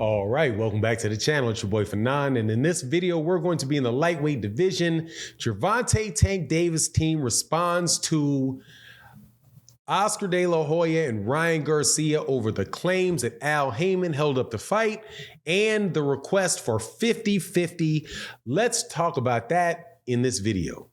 All right, welcome back to the channel. It's your boy Fanon, and in this video, we're going to be in the lightweight division. Gervonta Tank Davis team responds to Oscar De La Hoya and Ryan Garcia over the claims that Al Haymon held up the fight and the request for 50-50. Let's talk about that in this video.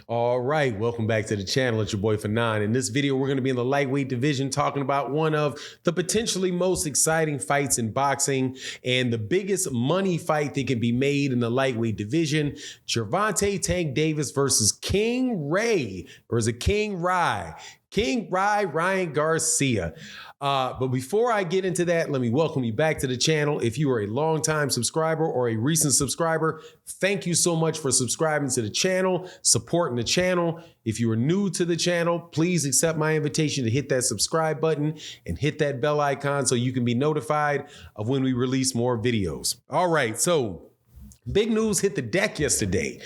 All right, welcome back to the channel. It's your boy Fanon. In this video, we're going to be in the lightweight division talking about one of the potentially most exciting fights in boxing and the biggest money fight that can be made in the lightweight division. Gervonta Tank Davis versus King Ray, or is it King Rai? King Rai, Ryan Garcia. But before I get into that, let me welcome you back to the channel. If you are a longtime subscriber or a recent subscriber, thank you so much for subscribing to the channel, supporting the channel. If you are new to the channel, please accept my invitation to hit that subscribe button and hit that bell icon so you can be notified of when we release more videos. All right, so big news hit the deck yesterday.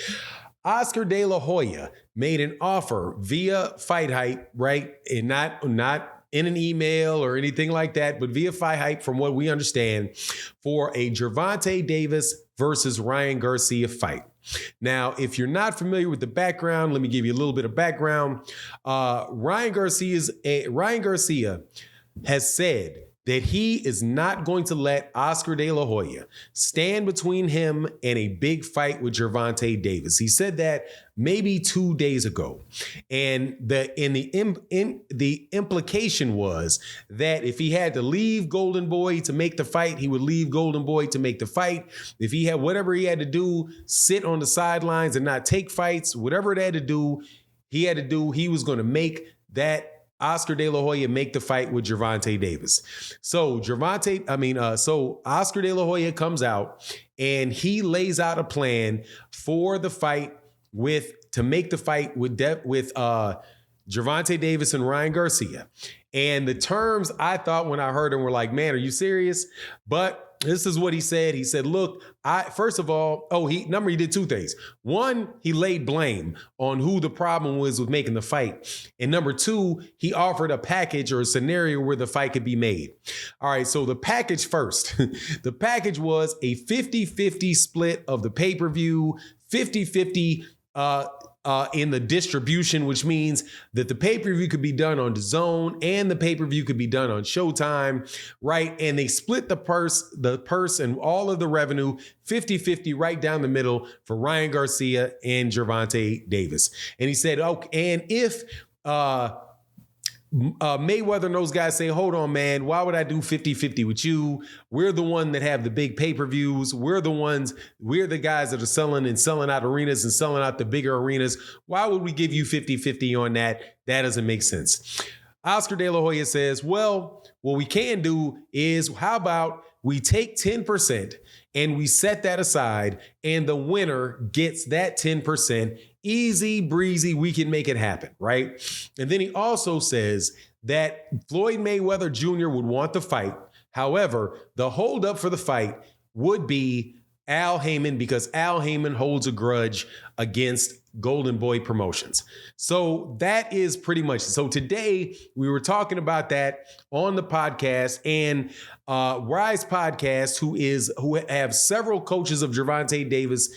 Oscar De La Hoya made an offer via Fight Hype, right? And not in an email or anything like that, but via Fight Hype, from what we understand, for a Gervonta Davis versus Ryan Garcia fight. Now, if you're not familiar with the background, let me give you a little bit of background. Ryan Garcia has said that he is not going to let Oscar De La Hoya stand between him and a big fight with Gervonta Davis. He said that maybe 2 days ago. And the implication was that if he had to leave Golden Boy to make the fight, he would leave Golden Boy to make the fight. If he had whatever he had to do, sit on the sidelines and not take fights, whatever it had to do, he was going to make that Oscar De La Hoya make the fight with Gervonta Davis. So Oscar De La Hoya comes out and he lays out a plan for the fight to make the fight with Gervonta Davis and Ryan Garcia. And the terms, I thought when I heard them, were like, man, are you serious? But this is what he said. He said, look, first of all, he did two things. One, he laid blame on who the problem was with making the fight. And number two, he offered a package or a scenario where the fight could be made. All right, so the package first. The package was a 50-50 split of the pay-per-view, 50-50 in the distribution, which means that the pay-per-view could be done on DAZN and the pay-per-view could be done on Showtime, right? And they split the purse and all of the revenue 50-50 right down the middle for Ryan Garcia and Gervonta Davis. And he said, and if Mayweather and those guys say, hold on, man, why would I do 50-50 with you? We're the one that have the big pay-per-views. We're the guys that are selling out arenas and selling out the bigger arenas. Why would we give you 50-50 on that? That doesn't make sense. Oscar De La Hoya says, well, what we can do is, how about we take 10% and we set that aside and the winner gets that 10%. Easy breezy, we can make it happen, right? And then he also says that Floyd Mayweather Jr. would want the fight. However, the holdup for the fight would be Al Haymon, because Al Haymon holds a grudge against Golden Boy Promotions. So that is pretty much. So today we were talking about that on the podcast, and Rise Podcast, who have several coaches of Gervonta Davis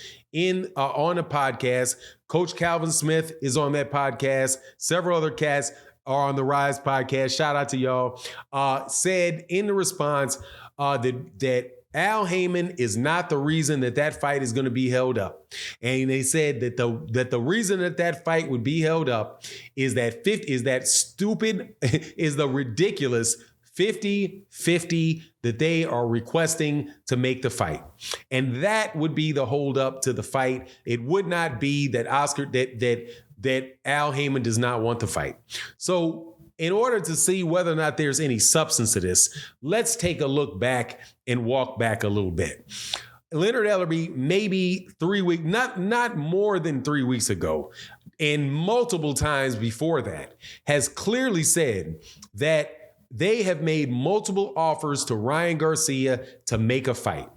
on a podcast. Coach Calvin Smith is on that podcast. Several other cats are on the Rise Podcast. Shout out to y'all. Said in the response that Al Haymon is not the reason that fight is going to be held up. And they said that the reason that fight would be held up is the ridiculous 50-50 that they are requesting to make the fight. And that would be the holdup to the fight. It would not be that that Al Haymon does not want the fight. So in order to see whether or not there's any substance to this, let's take a look back and walk back a little bit. Leonard Ellerbe, maybe 3 weeks, not more than 3 weeks ago, and multiple times before that, has clearly said that they have made multiple offers to Ryan Garcia to make a fight.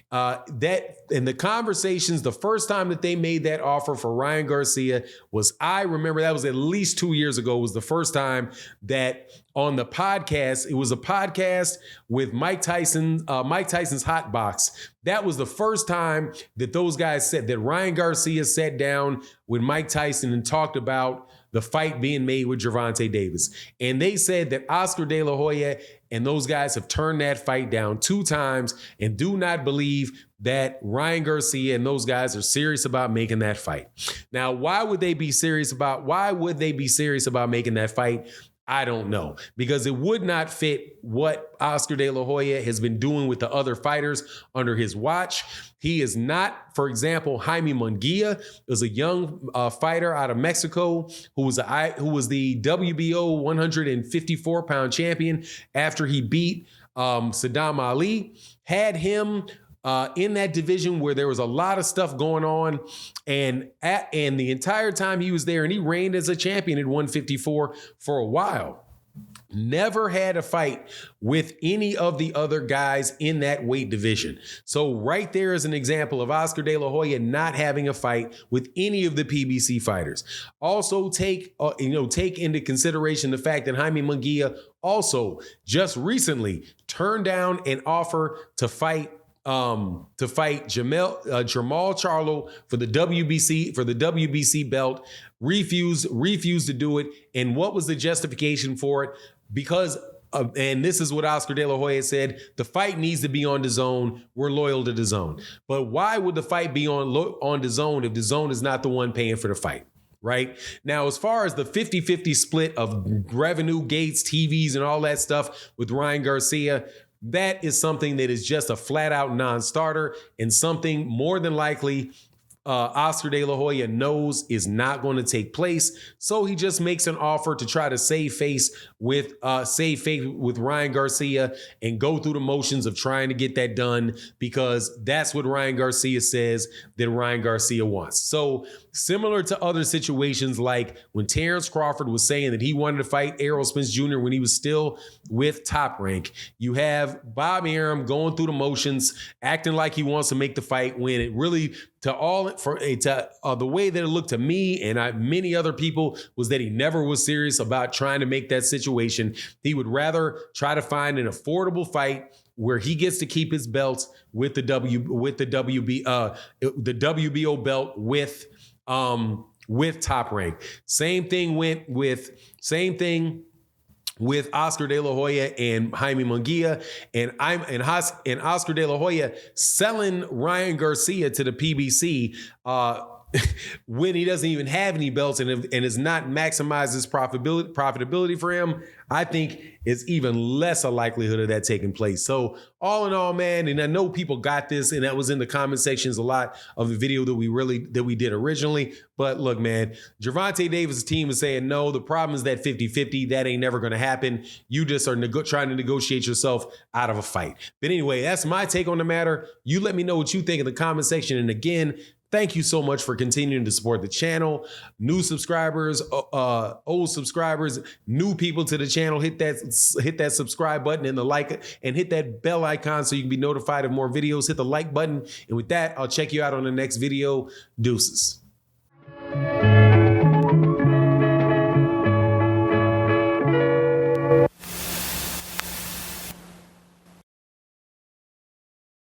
That in the conversations, the first time that they made that offer for Ryan Garcia was, I remember that was at least 2 years ago, was the first time that on the podcast, it was a podcast with Mike Tyson's Hot Box. That was the first time that those guys said that Ryan Garcia sat down with Mike Tyson and talked about the fight being made with Gervonta Davis. And they said that Oscar De La Hoya and those guys have turned that fight down 2 times and do not believe that Ryan Garcia and those guys are serious about making that fight. Now, why would they be serious about making that fight? I don't know, because it would not fit what Oscar De La Hoya has been doing with the other fighters under his watch. He is not, for example, Jaime Munguia is a young fighter out of Mexico who was the WBO 154-pound champion after he beat Saddam Ali. Had him in that division where there was a lot of stuff going on, and the entire time he was there, and he reigned as a champion at 154 for a while. Never had a fight with any of the other guys in that weight division. So right there is an example of Oscar De La Hoya not having a fight with any of the PBC fighters. Also take into consideration the fact that Jaime Munguia also just recently turned down an offer to fight Jamal Charlo for the WBC belt, refused to do it. And what was the justification for it? Because and this is what Oscar De La Hoya said: the fight needs to be on DAZN. We're loyal to DAZN. But why would the fight be on DAZN if DAZN is not the one paying for the fight? Right now, as far as the 50-50 split of revenue, gates, TVs, and all that stuff with Ryan Garcia, that is something that is just a flat out non-starter, and something more than likely Oscar De La Hoya knows is not going to take place. So he just makes an offer to try to save face with Ryan Garcia and go through the motions of trying to get that done, because that's what Ryan Garcia says that Ryan Garcia wants. So similar to other situations, like when Terrence Crawford was saying that he wanted to fight Errol Spence Jr. when he was still with Top Rank, you have Bob Arum going through the motions, acting like he wants to make the fight, when it really, the way that it looked to me and many other people, was that he never was serious about trying to make that situation. He would rather try to find an affordable fight where he gets to keep his belts with the WBO belt with Top Rank. Same thing with Oscar De La Hoya and Jaime Munguia, and Oscar De La Hoya selling Ryan Garcia to the PBC when he doesn't even have any belts and has not maximized his profitability for him. I think it's even less a likelihood of that taking place. So all in all, man, and I know people got this, and that was in the comment sections a lot of the video that we did originally. But look, man, Gervonta Davis' team is saying no. The problem is that 50-50, that ain't never going to happen. You just are trying to negotiate yourself out of a fight. But anyway, that's my take on the matter. You let me know what you think in the comment section. And again, thank you so much for continuing to support the channel. New subscribers, old subscribers, new people to the channel, hit that subscribe button and hit that bell icon so you can be notified of more videos. Hit the like button. And with that, I'll check you out on the next video. Deuces.